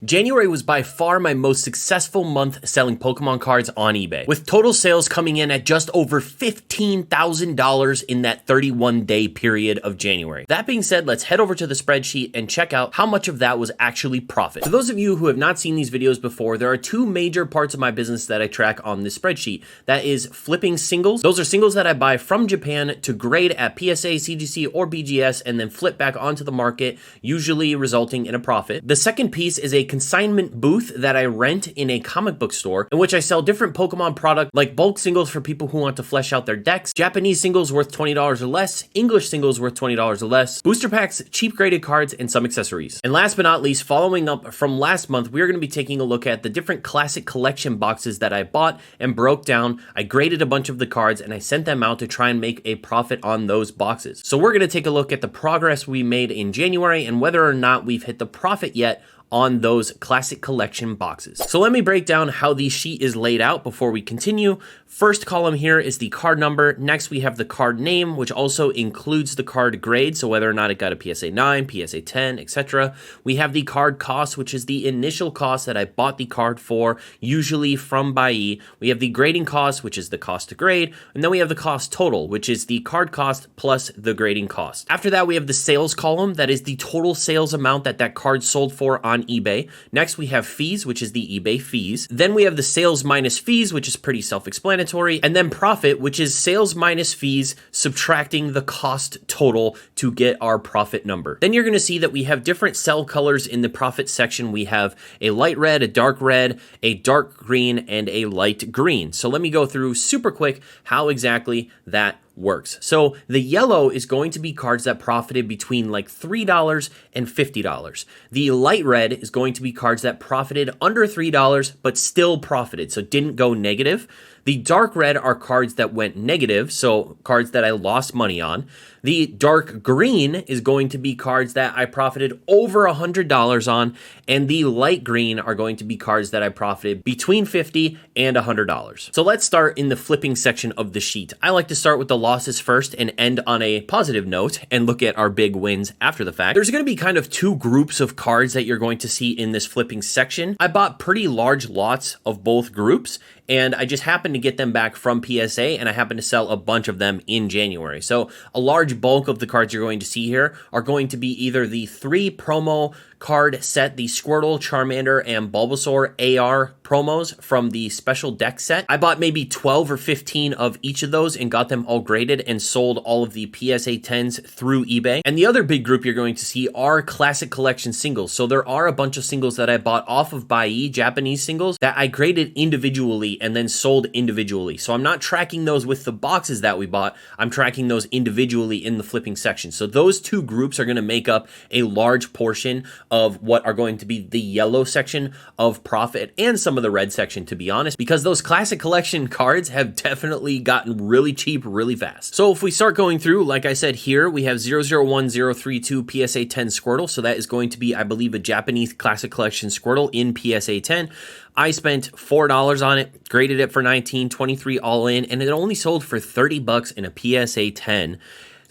January was by far my most successful month selling Pokemon cards on eBay, with total sales coming in at just over $15,000 in that 31-day period of January. That being said, let's head over to the spreadsheet and check out how much of that was actually profit. For those of you who have not seen these videos before, there are two major parts of my business that I track on this spreadsheet. That is flipping singles. Those are singles that I buy from Japan to grade at PSA, CGC, or BGS, and then flip back onto the market, usually resulting in a profit. The second piece is a consignment booth that I rent in a comic book store, in which I sell different Pokemon products like bulk singles for people who want to flesh out their decks, Japanese singles worth $20 or less, English singles worth $20 or less, booster packs, cheap graded cards, and some accessories. And last but not least, following up from last month, we are going to be taking a look at the different classic collection boxes that I bought and broke down. I graded a bunch of the cards and I sent them out to try and make a profit on those boxes. So we're going to take a look at the progress we made in January and whether or not we've hit the profit yet on those classic collection boxes. So let me break down how the sheet is laid out before we continue. First column here is the card number. Next, we have the card name, which also includes the card grade, so whether or not it got a PSA 9, PSA 10, etc. We have the card cost, which is the initial cost that I bought the card for, usually from Buyee. We have the grading cost, which is the cost to grade, and then we have the cost total, which is the card cost plus the grading cost. After that, we have the sales column. That is the total sales amount that that card sold for on eBay. Next, we have fees, which is the eBay fees. Then we have the sales minus fees, which is pretty self-explanatory. And then profit, which is sales minus fees, subtracting the cost total to get our profit number. Then you're going to see that we have different cell colors in the profit section. We have a light red, a dark green, and a light green. So let me go through super quick how exactly that works. So the yellow is going to be cards that profited between like $3 and $50. The light red is going to be cards that profited under $3 but still profited, so didn't go negative. The dark red are cards that went negative, so cards that I lost money on. The dark green is going to be cards that I profited over $100 on, and the light green are going to be cards that I profited between $50 and $100. So let's start in the flipping section of the sheet. I like to start with the losses first and end on a positive note and look at our big wins after the fact. There's going to be kind of two groups of cards that you're going to see in this flipping section. I bought pretty large lots of both groups, and I just happened to get them back from PSA, and I happened to sell a bunch of them in January. So a large bulk of the cards you're going to see here are going to be either the 3 promo card set, the Squirtle, Charmander, and Bulbasaur AR promos from the special deck set. I bought maybe 12 or 15 of each of those and got them all graded and sold all of the PSA 10s through eBay. And the other big group you're going to see are classic collection singles. So there are a bunch of singles that I bought off of Buyee, Japanese singles, that I graded individually and then sold individually. So I'm not tracking those with the boxes that we bought. I'm tracking those individually in the flipping section. So those two groups are going to make up a large portion of what are going to be the yellow section of profit and some of the red section, to be honest, because those classic collection cards have definitely gotten really cheap really fast. So if we start going through, like I said here, we have 001032 PSA 10 Squirtle. So that is going to be, I believe, a Japanese classic collection Squirtle in PSA 10. I spent $4 on it, graded it for $19, $23 all in, and it only sold for $30 in a PSA 10.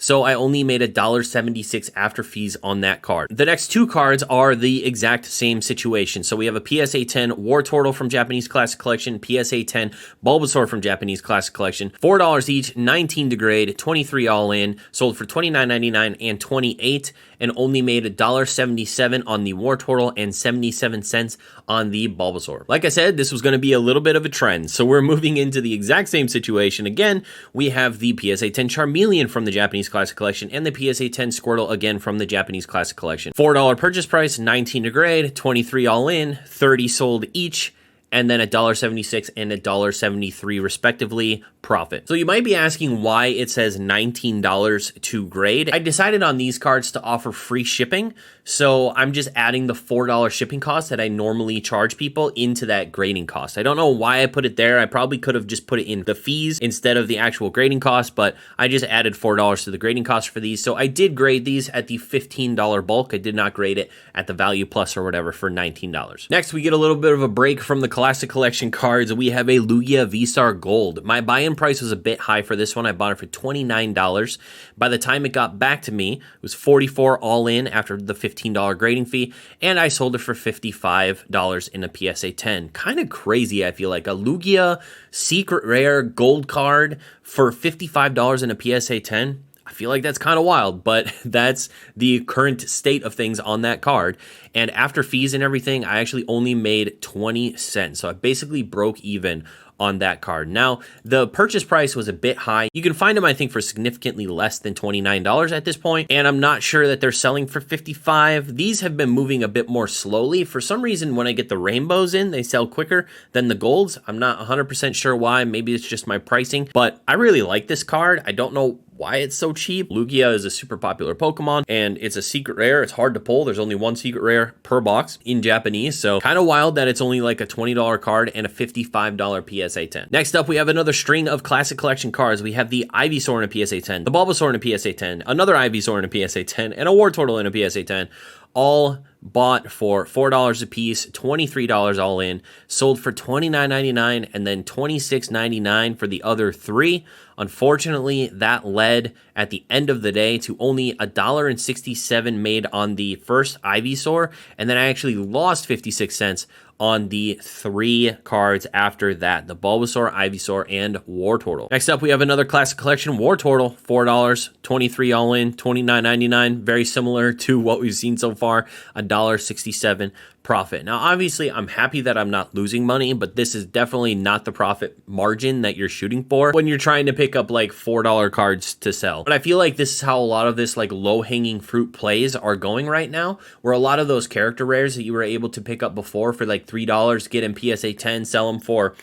So I only made $1.76 after fees on that card. The next two cards are the exact same situation. So we have a PSA 10 Wartortle from Japanese Classic Collection, PSA 10 Bulbasaur from Japanese Classic Collection. $4 each, 19 to grade, 23 all in, sold for $29.99 and $28, and only made $1.77 on the Wartortle and 77 cents on the Bulbasaur. Like I said, this was going to be a little bit of a trend. So we're moving into the exact same situation again. We have the PSA 10 Charmeleon from the Japanese Classic Collection and the PSA 10 Squirtle again from the Japanese Classic Collection. $4 purchase price, 19 to grade, 23 all in, 30 sold each, and then $1.76 and $1.73 respectively profit. So you might be asking why it says $19 to grade. I decided on these cards to offer free shipping, so I'm just adding the $4 shipping cost that I normally charge people into that grading cost. I don't know why I put it there. I probably could have just put it in the fees instead of the actual grading cost, but I just added $4 to the grading cost for these. So I did grade these at the $15 bulk. I did not grade it at the value plus or whatever for $19. Next, we get a little bit of a break from the Classic Collection cards, we have a Lugia V-Star Gold. My buy-in price was a bit high for this one. I bought it for $29. By the time it got back to me, it was $44 all in after the $15 grading fee, and I sold it for $55 in a PSA 10. Kind of crazy, I feel like. A Lugia Secret Rare Gold card for $55 in a PSA 10. I feel like that's kind of wild, but that's the current state of things on that card. And after fees and everything, I actually only made 20 cents. So I basically broke even on that card. Now, the purchase price was a bit high. You can find them, I think, for significantly less than $29 at this point, and I'm not sure that they're selling for $55. These have been moving a bit more slowly. For some reason, when I get the rainbows in, they sell quicker than the golds. I'm not 100% sure why. Maybe it's just my pricing, but I really like this card. I don't know why it's so cheap. Lugia is a super popular Pokemon, and it's a secret rare. It's hard to pull. There's only one secret rare per box in Japanese, so kind of wild that it's only like a $20 card and a $55 PSA 10. Next up, we have another string of Classic Collection cards. We have the Ivysaur in a PSA 10, the Bulbasaur in a PSA 10, another Ivysaur in a PSA 10, and a Wartortle in a PSA 10. All bought for $4 a piece, $23 all in, sold for $29.99 and then $26.99 for the other three. Unfortunately, that led at the end of the day to only $1.67 made on the first Ivysaur, and then I actually lost 56 cents on the three cards after that, the Bulbasaur, Ivysaur, and Wartortle. Next up, we have another Classic Collection Wartortle, $4, 23 all in, $29.99, very similar to what we've seen so far, $1.67 profit. Now, obviously, I'm happy that I'm not losing money, but this is definitely not the profit margin that you're shooting for when you're trying to pick up like $4 cards to sell. But I feel like this is how a lot of this like low-hanging fruit plays are going right now, where a lot of those character rares that you were able to pick up before for like $3, get in PSA 10, sell them for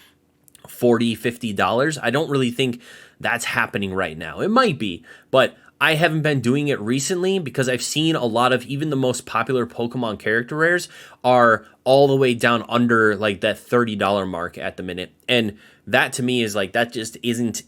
$40, $50. I don't really think that's happening right now. It might be, but I haven't been doing it recently because I've seen a lot of even the most popular Pokemon character rares are all the way down under like that $30 mark at the minute. And that to me is like, that just isn't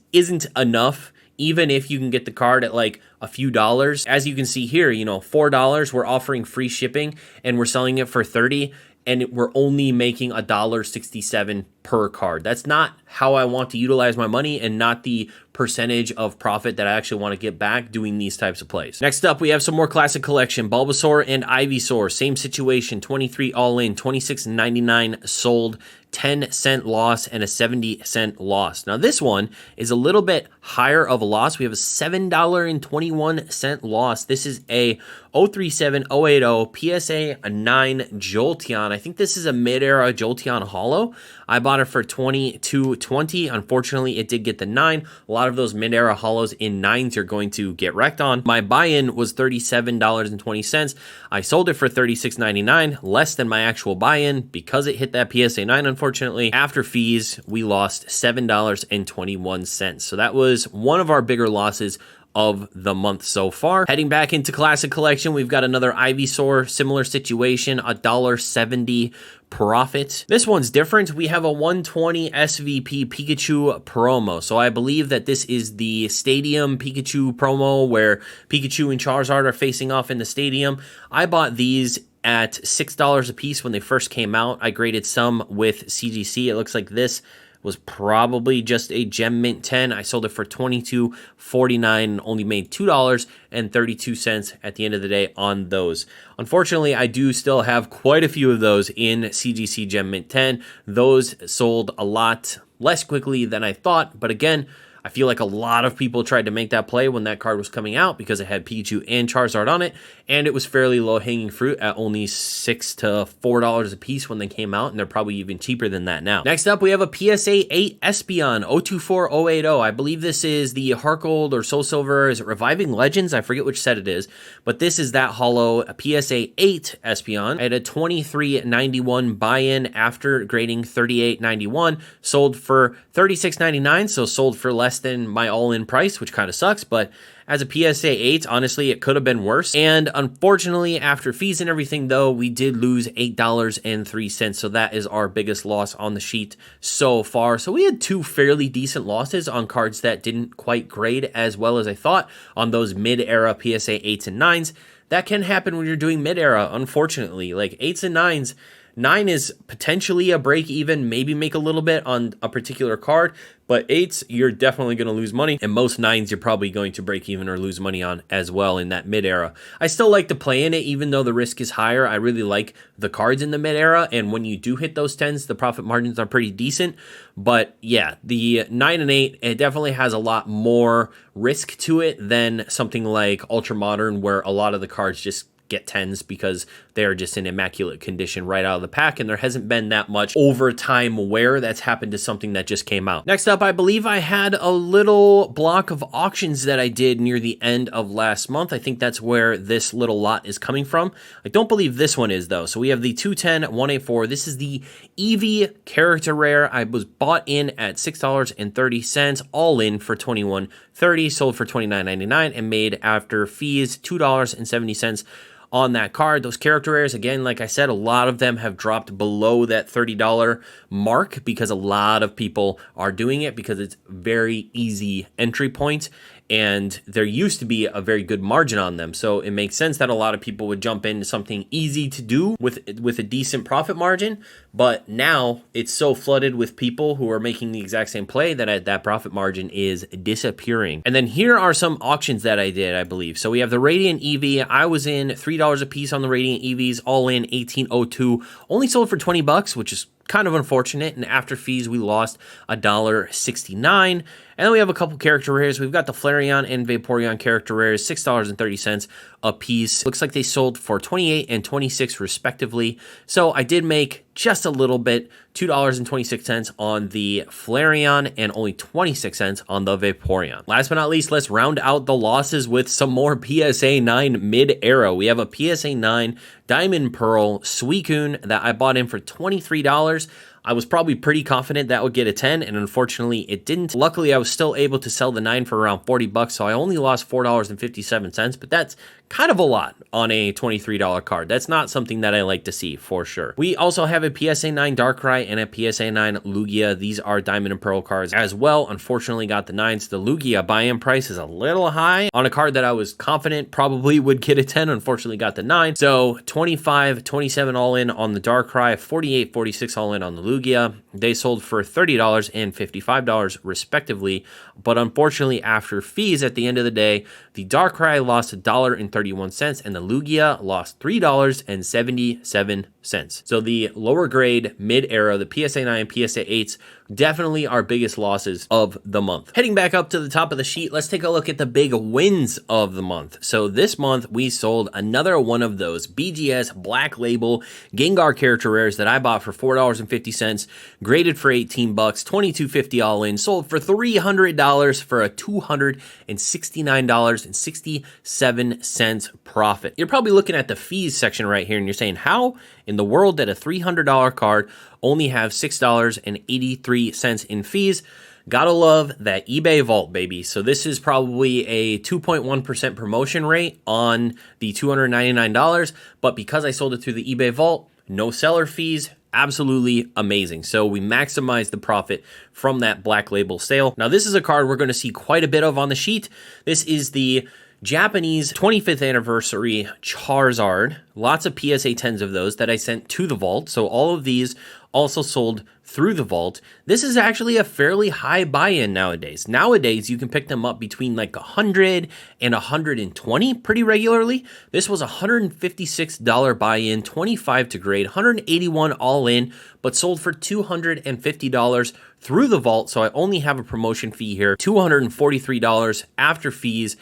enough. Even if you can get the card at like a few dollars, as you can see here, you know, $4, we're offering free shipping and we're selling it for $30. And we're only making $1.67 per card. That's not how I want to utilize my money and not the percentage of profit that I actually want to get back doing these types of plays. Next up, we have some more Classic Collection. Bulbasaur and Ivysaur, same situation, 23 all in, $26.99 sold, 10-cent loss and a 70-cent loss. Now this one is a little bit higher of a loss. We have a $7.21 loss. This is a 037080 PSA 9 Jolteon. I think this is a mid-era Jolteon Holo. I bought it for $22.20. Unfortunately, it did get the 9. A lot of those mid-era holos in 9s you're going to get wrecked on. My buy-in was $37.20. I sold it for $36.99, less than my actual buy-in because it hit that PSA 9, unfortunately. After fees, we lost $7.21. So that was one of our bigger losses of the month so far. Heading back into Classic Collection, we've got another Ivysaur, similar situation, $1.70 profit. This one's different. We have a 120 SVP Pikachu promo. So I believe that this is the Stadium Pikachu promo where Pikachu and Charizard are facing off in the stadium. I bought these at $6 a piece when they first came out. I graded some with CGC. It looks like this was probably just a Gem Mint 10. I sold it for $22.49 and only made $2.32 at the end of the day on those. Unfortunately, I do still have quite a few of those in CGC Gem Mint 10. Those sold a lot less quickly than I thought, but again, I feel like a lot of people tried to make that play when that card was coming out because it had Pikachu and Charizard on it, and it was fairly low-hanging fruit at only $6 to $4 a piece when they came out, and they're probably even cheaper than that now. Next up, we have a PSA 8 Espeon 024080. I believe this is the Heart Gold or Soul Silver. Is it Reviving Legends? I forget which set it is, but this is that holo, a PSA 8 Espeon. I had a $23.91 buy-in after grading $38.91, sold for $36.99, so sold for less than my all-in price, which kind of sucks, but as a PSA 8, honestly, it could have been worse. And unfortunately, after fees and everything, though, we did lose $8.03. So that is our biggest loss on the sheet so far. So we had two fairly decent losses on cards that didn't quite grade as well as I thought on those mid-era PSA 8s and 9s. That can happen when you're doing mid-era, unfortunately. Like 8s and 9s, 9 is potentially a break even, maybe make a little bit on a particular card, but 8s, you're definitely going to lose money. And most 9s, you're probably going to break even or lose money on as well in that mid era. I still like to play in it, even though the risk is higher. I really like the cards in the mid era. And when you do hit those 10s, the profit margins are pretty decent. But yeah, the 9 and 8, it definitely has a lot more risk to it than something like Ultra Modern, where a lot of the cards just get 10s because they're just in immaculate condition right out of the pack, and there hasn't been that much overtime wear that's happened to something that just came out. Next up, I believe I had a little block of auctions that I did near the end of last month. I think that's where this little lot is coming from. I don't believe this one is, though. So we have the 210 184. This is the Eevee character rare. I was bought in at $6.30, all in for $21.30, sold for $29.99, and made after fees $2.70 on that card. Those character rares, again, like I said, a lot of them have dropped below that $30 mark because a lot of people are doing it because it's very easy entry point, and there used to be a very good margin on them. So it makes sense that a lot of people would jump into something easy to do with a decent profit margin. But now it's so flooded with people who are making the exact same play that that profit margin is disappearing. And then here are some auctions that I did, I believe. So we have the Radiant Eevee. I was in $3 a piece on the Radiant Eevees, all in 1802. Only sold for $20, which is kind of unfortunate, and after fees we lost $1.69. And then we have a couple character rares. We've got the Flareon and Vaporeon character rares, $6.30 a piece. Looks like they sold for $28 and $26 respectively. So I did make just a little bit, $2.26 on the Flareon and only 26 cents on the Vaporeon. Last but not least, let's round out the losses with some more PSA 9 mid-era. We have a PSA 9 Diamond Pearl Suicune that I bought in for $23. I was probably pretty confident that would get a 10, and unfortunately it didn't. Luckily, I was still able to sell the 9 for around $40, so I only lost $4.57, but that's kind of a lot on a $23 card. That's not something that I like to see, for sure. We also have a PSA 9 Darkrai and a PSA 9 Lugia. These are Diamond and Pearl cards as well. Unfortunately, got the 9s. The Lugia buy-in price is a little high on a card that I was confident probably would get a 10. Unfortunately, got the 9. So 25, 27 all in on the Darkrai, 48, 46 all in on the Lugia. They sold for $30 and $55 respectively, but unfortunately, after fees at the end of the day, the Darkrai lost $1.31 and the Lugia lost $3.77. So the lower grade mid-era, the PSA 9 and PSA 8s, definitely our biggest losses of the month. Heading back up to the top of the sheet, let's take a look at the big wins of the month. So this month, we sold another one of those BGS Black Label Gengar character rares that I bought for $4.50, graded for $18, $22.50 all in, sold for $300 for a $269.67 profit. You're probably looking at the fees section right here and you're saying, how in the world did a $300 card only have $6.83 in fees? Gotta love that eBay vault, baby. So this is probably a 2.1% promotion rate on the $299, but because I sold it through the eBay vault, no seller fees, absolutely amazing. So we maximize the profit from that Black Label sale. Now this is a card we're going to see quite a bit of on the sheet. This is the Japanese 25th anniversary Charizard. Lots of PSA 10s of those that I sent to the vault. So all of these also sold through the vault. This is actually a fairly high buy-in nowadays. Nowadays, you can pick them up between like 100 and 120 pretty regularly. This was a $156 buy-in, 25 to grade, 181 all in, but sold for $250 through the vault. So I only have a promotion fee here, $243 after fees,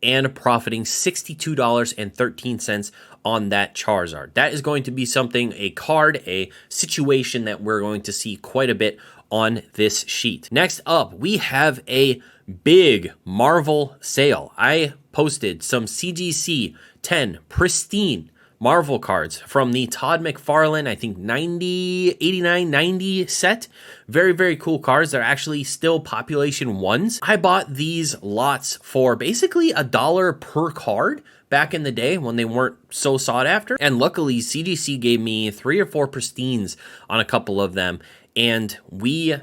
and profiting $62.13 on that Charizard. That is going to be something, a card, a situation that we're going to see quite a bit on this sheet. Next up, we have a big Marvel sale. I posted some CGC 10 pristine Marvel cards from the Todd McFarlane, I think 89, 90 set. Very, very cool cards. They're actually still population ones. I bought these lots for basically $1 per card back in the day when they weren't so sought after. And luckily, CGC gave me 3 or 4 pristines on a couple of them. And we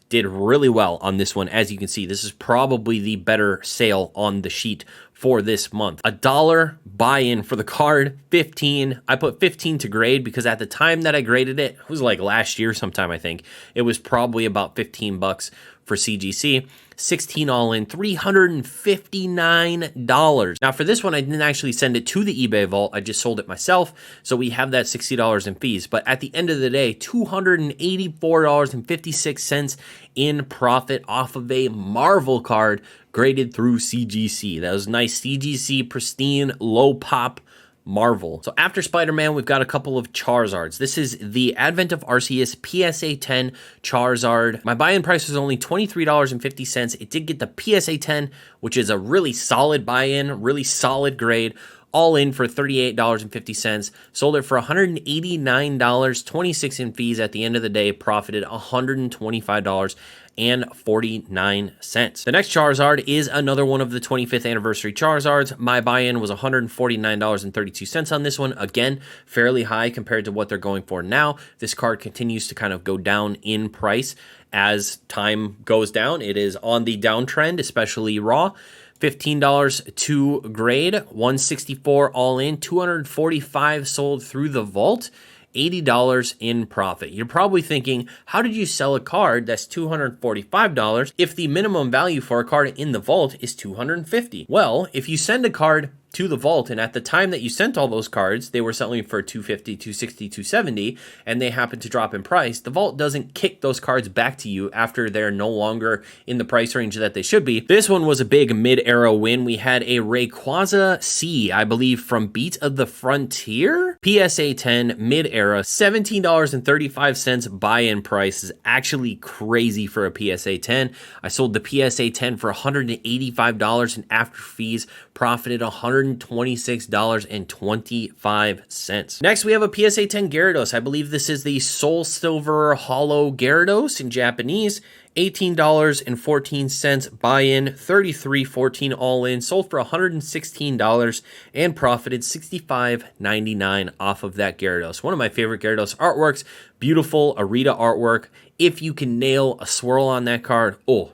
did really well on this one. As you can see, this is probably the better sale on the sheet for this month. $1 buy-in for the card, 15. I put 15 to grade because at the time that I graded it, it was like last year sometime, I think. It was probably about 15 bucks for CGC. 16 all in, $359. Now for this one, I didn't actually send it to the eBay vault. I just sold it myself. So we have that $60 in fees. But at the end of the day, $284.56 in profit off of a Marvel card graded through CGC. That was nice CGC, pristine, low pop Marvel. So after Spider-Man, we've got a couple of Charizards. This is the Advent of Arceus PSA 10 Charizard. My buy-in price was only $23.50. It did get the PSA 10, which is a really solid buy-in, really solid grade, all in for $38.50. Sold it for $189, 26 in fees. At the end of the day, profited $125.49. The next Charizard is another one of the 25th anniversary Charizards. My buy-in was $149.32 on this one. Again, fairly high compared to what they're going for now. This card continues to kind of go down in price as time goes down. It is on the downtrend, especially raw. $15 to grade, $164 all in, $245 sold through the vault, $80 in profit. You're probably thinking, how did you sell a card that's $245 if the minimum value for a card in the vault is $250? Well, if you send a card to the vault, and at the time that you sent all those cards, they were selling for $250, $260, $270, and they happen to drop in price, the vault doesn't kick those cards back to you after they're no longer in the price range that they should be. This one was a big mid-era win. We had a Rayquaza C, I believe, from Beat of the Frontier, PSA 10 mid-era, $17.35 buy-in price is actually crazy for a PSA 10. I sold the PSA 10 for $185, and after fees, profited $126.25. Next, we have a PSA 10 Gyarados. I believe this is the Soul Silver Hollow Gyarados in Japanese. $18.14 buy-in, $33.14 all in, sold for $116 and profited $65.99 off of that Gyarados. One of my favorite Gyarados artworks, beautiful Arita artwork. If you can nail a swirl on that card, oh,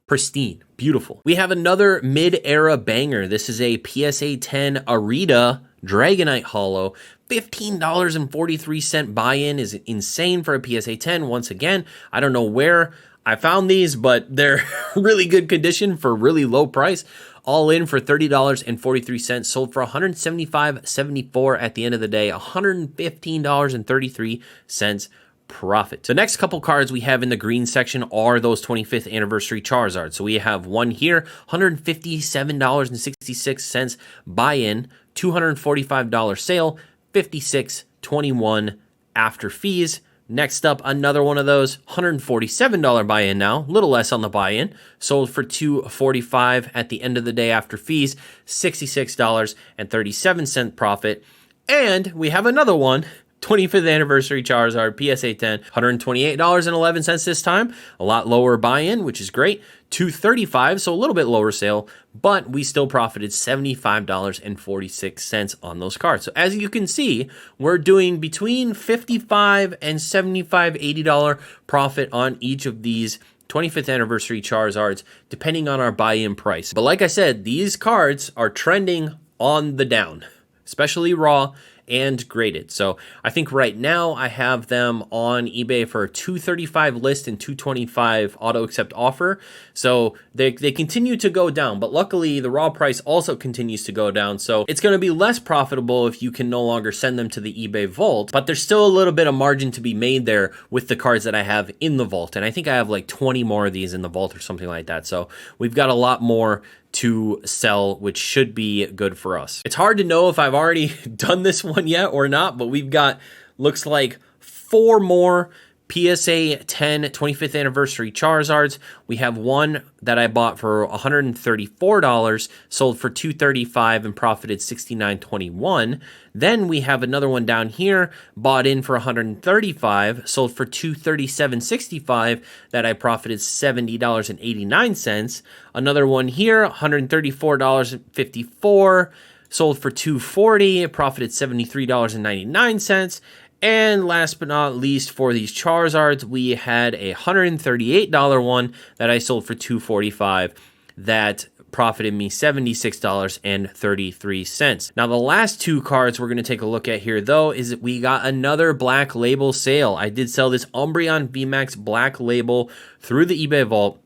pristine, beautiful. We have another mid-era banger. This is a PSA 10 Arita Dragonite Hollow. $15.43 buy-in is insane for a PSA 10. Once again, I don't know where I found these, but they're really good condition for really low price. All in for $30.43, sold for $175.74 at the end of the day, $115.33 profit. The next couple cards we have in the green section are those 25th anniversary Charizard. So we have one here, $157.66 buy-in, $245 sale, $56.21 after fees. Next up, another one of those, $147 buy-in now, a little less on the buy-in, sold for $245 at the end of the day after fees, $66.37 profit. And we have another one, 25th anniversary Charizard, PSA 10, $128.11 this time, a lot lower buy-in, which is great, $235, so a little bit lower sale, but we still profited $75.46 on those cards. So as you can see, we're doing between $55 and $75, $80 profit on each of these 25th anniversary Charizards, depending on our buy-in price. But like I said, these cards are trending on the down, especially raw and graded. So I think right now I have them on eBay for a $235 list and $225 auto accept offer. So they continue to go down, but luckily the raw price also continues to go down. So it's going to be less profitable if you can no longer send them to the eBay vault, but there's still a little bit of margin to be made there with the cards that I have in the vault. And I think I have like 20 more of these in the vault or something like that. So we've got a lot more to sell, which should be good for us. It's hard to know if I've already done this one yet or not, but we've got, looks like 4 more PSA 10 25th anniversary Charizards. We have one that I bought for $134, sold for $235 and profited $69.21. Then we have another one down here, bought in for $135, sold for $237.65 that I profited $70.89. Another one here, $134.54, sold for $240, it profited $73.99. And last but not least, for these Charizards, we had a $138 one that I sold for $245 that profited me $76.33. Now, the last two cards we're going to take a look at here, though, is that we got another Black Label sale. I did sell this Umbreon VMAX Black Label through the eBay vault.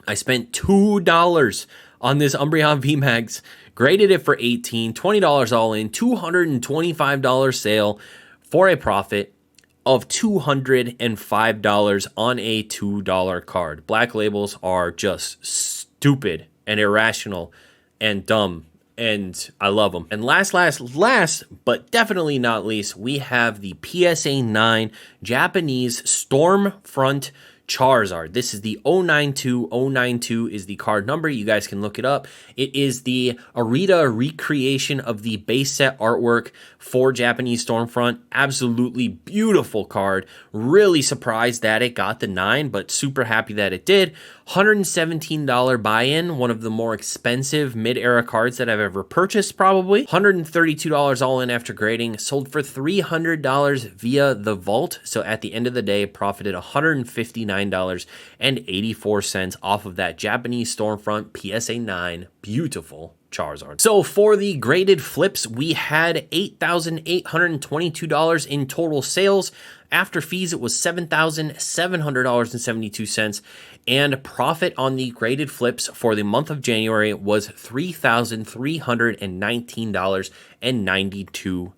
I spent $2 on this Umbreon VMAX, graded it for $18, $20 all in, $225 sale for a profit of $205 on a $2 card. Black labels are just stupid and irrational and dumb, and I love them. And last, but definitely not least, we have the PSA 9 Japanese Stormfront Charizard. This is the 092. 092 is the card number. You guys can look it up. It is the Arita recreation of the base set artwork for Japanese Stormfront. Absolutely beautiful card. Really surprised that it got the 9, but super happy that it did. $117 buy-in, one of the more expensive mid-era cards that I've ever purchased, probably. $132 all in after grading. Sold for $300 via the vault. So at the end of the day, profited $159.84 off of that Japanese Stormfront PSA 9 beautiful Charizard. So for the graded flips, we had $8,822 in total sales. After fees, it was $7,700.72, and profit on the graded flips for the month of January was $3,319.92.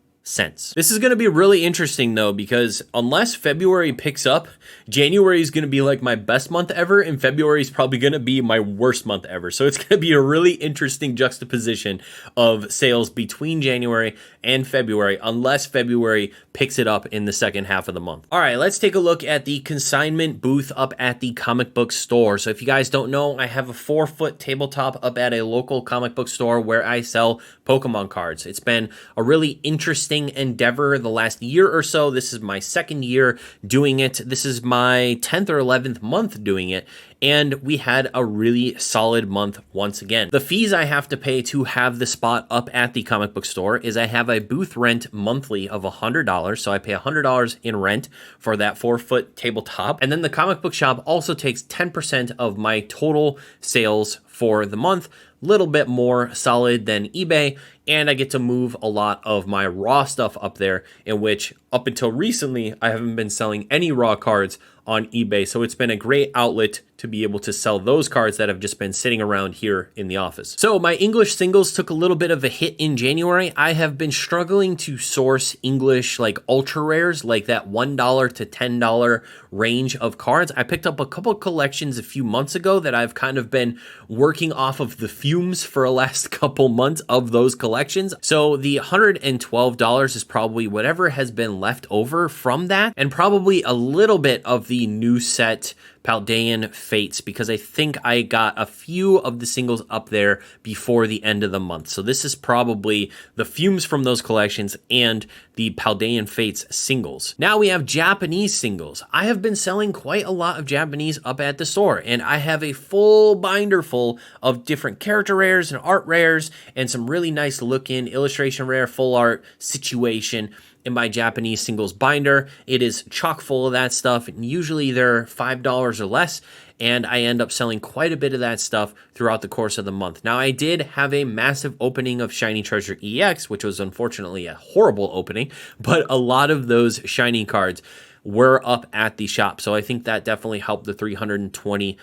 This is going to be really interesting though, because unless February picks up, January is going to be like my best month ever, and February is probably going to be my worst month ever. So it's going to be a really interesting juxtaposition of sales between January and February, unless February picks it up in the second half of the month. All right, let's take a look at the consignment booth up at the comic book store. So if you guys don't know, I have a 4-foot tabletop up at a local comic book store where I sell Pokemon cards. It's been a really interesting endeavor the last year or so. This is my second year doing it. This is my 10th or 11th month doing it, and we had a really solid month once again. The fees I have to pay to have the spot up at the comic book store is I have a booth rent monthly of $100, so I pay $100 in rent for that 4-foot tabletop, and then the comic book shop also takes 10% of my total sales for the month. Little bit more solid than eBay, and I get to move a lot of my raw stuff up there, in which up until recently I haven't been selling any raw cards on eBay, so it's been a great outlet to be able to sell those cards that have just been sitting around here in the office. So my English singles took a little bit of a hit in January. I have been struggling to source English like ultra rares, like that $1 to $10 range of cards. I picked up a couple collections a few months ago that I've kind of been working off of the fumes for the last couple months of those collections. So the $112 is probably whatever has been left over from that, and probably a little bit of the new set Paldean Fates, because I think I got a few of the singles up there before the end of the month. So this is probably the fumes from those collections and the Paldean Fates singles. Now we have Japanese singles. I have been selling quite a lot of Japanese up at the store, and I have a full binder full of different character rares and art rares and some really nice looking illustration rare full art situation in my Japanese singles binder. It is chock full of that stuff, and usually they're $5 or less, and I end up selling quite a bit of that stuff throughout the course of the month. Now, I did have a massive opening of Shiny Treasure EX, which was unfortunately a horrible opening, but a lot of those shiny cards were up at the shop, so I think that definitely helped the $320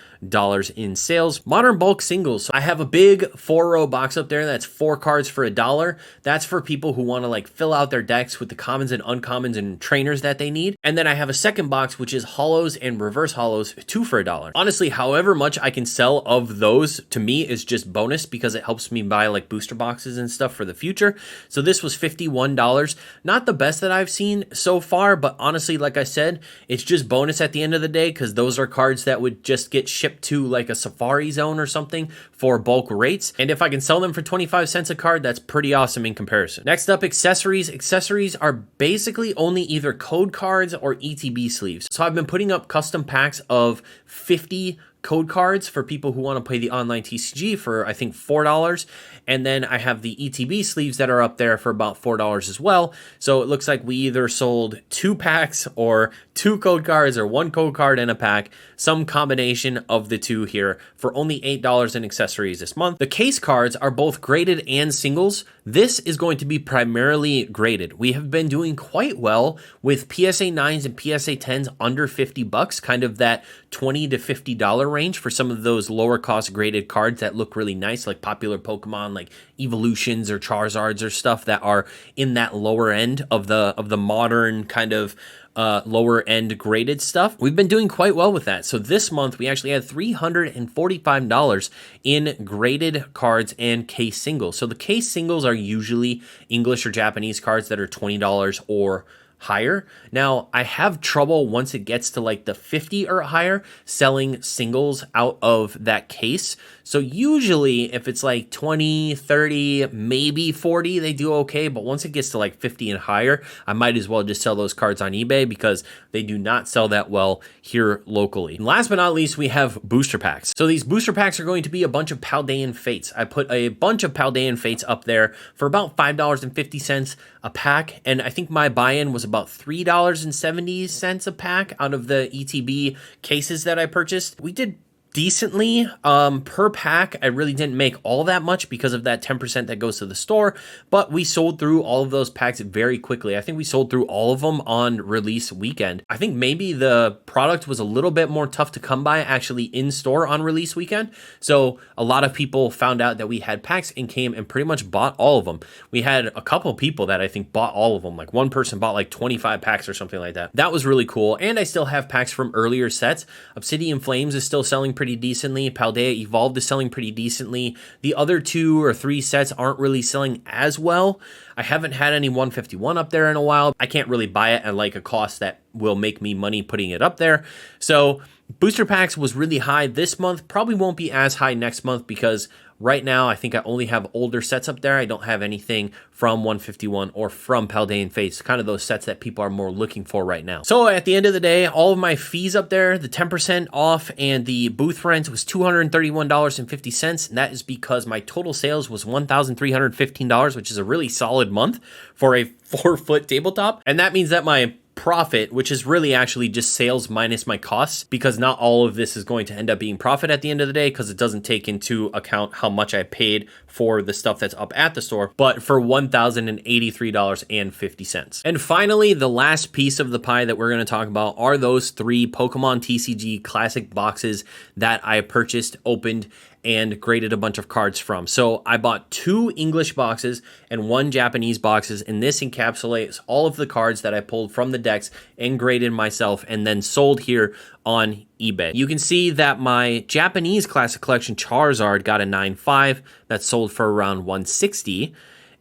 in sales. Modern bulk singles. So I have a big 4-row box up there that's 4 cards for $1. That's for people who want to like fill out their decks with the commons and uncommons and trainers that they need. And then I have a second box which is holos and reverse holos, 2 for $1. Honestly, however much I can sell of those to me is just bonus, because it helps me buy like booster boxes and stuff for the future. So this was $51. Not the best that I've seen so far, but honestly, like I said, it's just bonus at the end of the day, because those are cards that would just get shipped to like a Safari Zone or something for bulk rates, and if I can sell them for 25 cents a card, that's pretty awesome in comparison. Next up, accessories. Accessories are basically only either code cards or ETB sleeves. So I've been putting up custom packs of 50 code cards for people who want to play the online TCG for, I think, $4. And then I have the ETB sleeves that are up there for about $4 as well. So it looks like we either sold 2 packs or 2 code cards or 1 code card and a pack, some combination of the 2 here for only $8 in accessories this month. The case cards are both graded and singles. This is going to be primarily graded. We have been doing quite well with PSA 9s and PSA 10s under $50, kind of that $20 to $50 range for some of those lower cost graded cards that look really nice, like popular Pokemon like Evolutions or Charizards or stuff that are in that lower end of the modern kind of lower end graded stuff. We've been doing quite well with that. So this month we actually had $345 in graded cards and case singles. So the case singles are usually English or Japanese cards that are $20 or higher. Now, I have trouble once it gets to like the 50 or higher selling singles out of that case. So usually if it's like 20, 30, maybe 40, they do okay. But once it gets to like 50 and higher, I might as well just sell those cards on eBay because they do not sell that well here locally. And last but not least, we have booster packs. So these booster packs are going to be a bunch of Paldean Fates. I put a bunch of Paldean Fates up there for about $5.50 a pack. And I think my buy-in was about $3.70 a pack out of the ETB cases that I purchased. We did decently per pack. I really didn't make all that much because of that 10% that goes to the store, but we sold through all of those packs very quickly. I think we sold through all of them on release weekend. I think maybe the product was a little bit more tough to come by actually in store on release weekend. So a lot of people found out that we had packs and came and pretty much bought all of them. We had a couple people that I think bought all of them. Like one person bought like 25 packs or something like that. That was really cool. And I still have packs from earlier sets. Obsidian Flames is still selling pretty decently. Paldea Evolved is selling pretty decently. The other 2 or 3 sets aren't really selling as well. I haven't had any 151 up there in a while. I can't really buy it at like a cost that will make me money putting it up there. So booster packs was really high this month. Probably won't be as high next month because right now I think I only have older sets up there. I don't have anything from 151 or from Paldean Fates, kind of those sets that people are more looking for right now. So at the end of the day, all of my fees up there, the 10% off and the booth rent was $231.50. And that is because my total sales was $1,315, which is a really solid month for a 4-foot tabletop. And that means that my profit, which is really actually just sales minus my costs, because not all of this is going to end up being profit at the end of the day because it doesn't take into account how much I paid for the stuff that's up at the store, but for $1,083.50. And finally, the last piece of the pie that we're going to talk about are those 3 Pokemon TCG classic boxes that I purchased, opened, and graded a bunch of cards from. So I bought 2 English boxes and 1 Japanese boxes, and this encapsulates all of the cards that I pulled from the decks and graded myself and then sold here on eBay. You can see that my Japanese Classic Collection Charizard got a 9.5 that sold for around $160.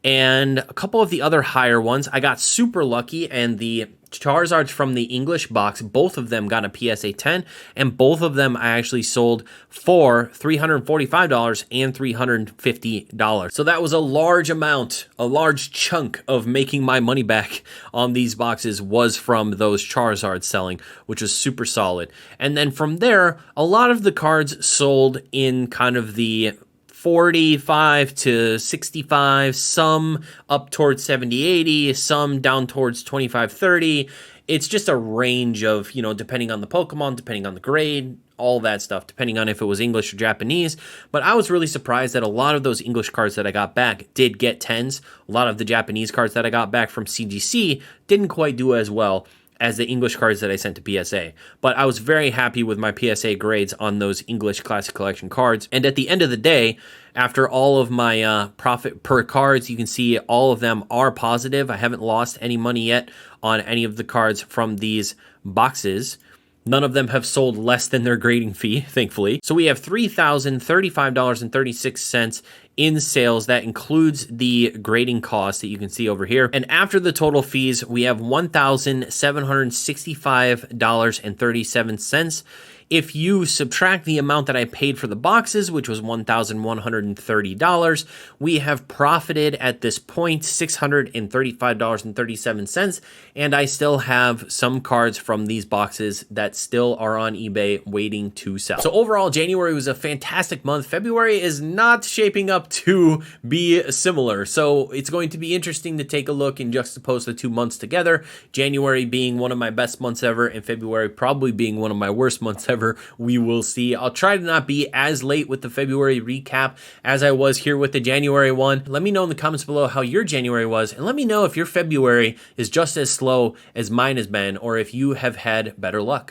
And a couple of the other higher ones, I got super lucky, and the Charizards from the English box, both of them got a PSA 10, and both of them I actually sold for $345 and $350. So that was a large amount, a large chunk of making my money back on these boxes was from those Charizards selling, which was super solid. And then from there, a lot of the cards sold in kind of the 45 to 65, some up towards 70, 80, some down towards 25, 30. It's just a range of, depending on the Pokemon, depending on the grade, all that stuff, depending on if it was English or Japanese. But I was really surprised that a lot of those English cards that I got back did get 10s. A lot of the Japanese cards that I got back from CGC didn't quite do as well as the English cards that I sent to PSA. But I was very happy with my PSA grades on those English Classic Collection cards. And at the end of the day, after all of my profit per cards, you can see all of them are positive. I haven't lost any money yet on any of the cards from these boxes. None of them have sold less than their grading fee, thankfully. So we have $3,035.36 in sales. That includes the grading cost that you can see over here. And after the total fees, we have $1,765.37 If you subtract the amount that I paid for the boxes, which was $1,130, we have profited at this point $635.37, and I still have some cards from these boxes that still are on eBay waiting to sell. So overall, January was a fantastic month. February is not shaping up to be similar, so it's going to be interesting to take a look and juxtapose the 2 months together. January being one of my best months ever, and February probably being one of my worst months ever. We will see. I'll try to not be as late with the February recap as I was here with the January one. Let me know in the comments below how your January was, and let me know if your February is just as slow as mine has been, or if you have had better luck.